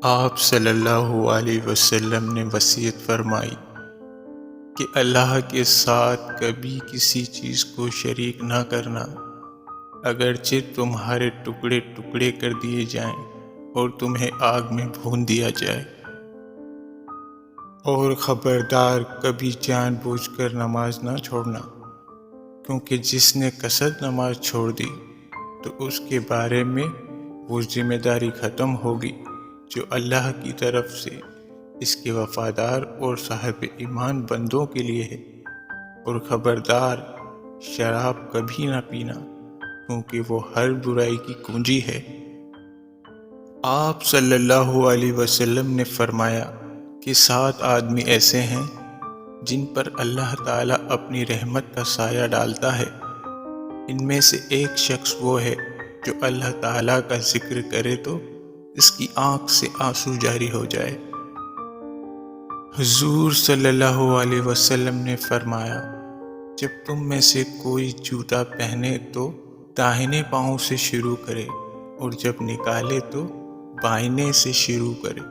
آپ صلی اللہ علیہ وسلم نے وصیت فرمائی کہ اللہ کے ساتھ کبھی کسی چیز کو شریک نہ کرنا، اگرچہ تمہارے ٹکڑے ٹکڑے کر دیے جائیں اور تمہیں آگ میں بھون دیا جائے۔ اور خبردار کبھی جان بوجھ کر نماز نہ چھوڑنا، کیونکہ جس نے قصد نماز چھوڑ دی تو اس کے بارے میں وہ ذمہ داری ختم ہوگی جو اللہ کی طرف سے اس کے وفادار اور صاحب ایمان بندوں کے لیے ہے۔ اور خبردار شراب کبھی نہ پینا، کیونکہ وہ ہر برائی کی کنجی ہے۔ آپ صلی اللہ علیہ وسلم نے فرمایا کہ 7 آدمی ایسے ہیں جن پر اللہ تعالیٰ اپنی رحمت کا سایہ ڈالتا ہے۔ ان میں سے ایک شخص وہ ہے جو اللہ تعالیٰ کا ذکر کرے تو اس کی آنکھ سے آنسو جاری ہو جائے۔ حضور صلی اللہ علیہ وسلم نے فرمایا، جب تم میں سے کوئی جوتا پہنے تو داہنے پاؤں سے شروع کرے، اور جب نکالے تو بائیں سے شروع کرے۔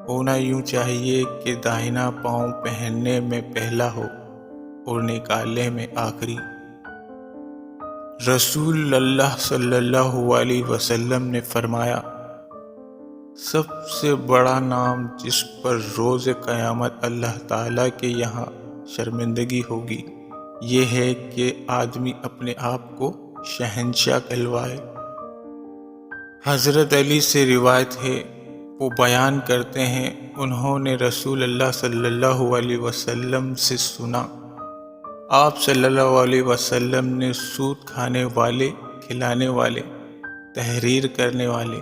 ہونا یوں چاہیے کہ داہنا پاؤں پہننے میں پہلا ہو اور نکالنے میں آخری۔ رسول اللہ صلی اللہ علیہ وسلم نے فرمایا، سب سے بڑا نام جس پر روز قیامت اللہ تعالیٰ کے یہاں شرمندگی ہوگی، یہ ہے کہ آدمی اپنے آپ کو شہنشاہ کہلوائے۔ حضرت علی سے روایت ہے، وہ بیان کرتے ہیں، انہوں نے رسول اللہ صلی اللہ علیہ وسلم سے سنا، آپ صلی اللہ علیہ وسلم نے سود کھانے والے، کھلانے والے، تحریر کرنے والے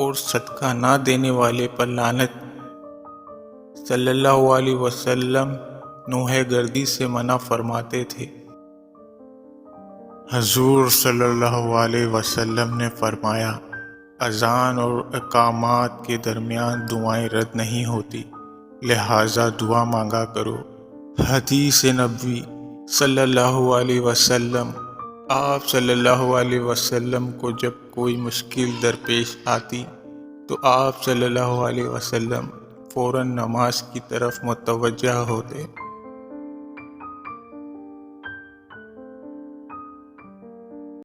اور صدقہ نہ دینے والے پر لعنت۔ صلی اللہ علیہ وسلم نوحہ گردی سے منع فرماتے تھے۔ حضور صلی اللہ علیہ وسلم نے فرمایا، اذان اور اقامات کے درمیان دعائیں رد نہیں ہوتی، لہٰذا دعا مانگا کرو۔ حدیث نبوی صلی اللہ علیہ وسلم۔ آپ صلی اللہ علیہ وسلم کو جب کوئی مشکل درپیش آتی تو آپ صلی اللہ علیہ وسلم فوراً نماز کی طرف متوجہ ہوتے۔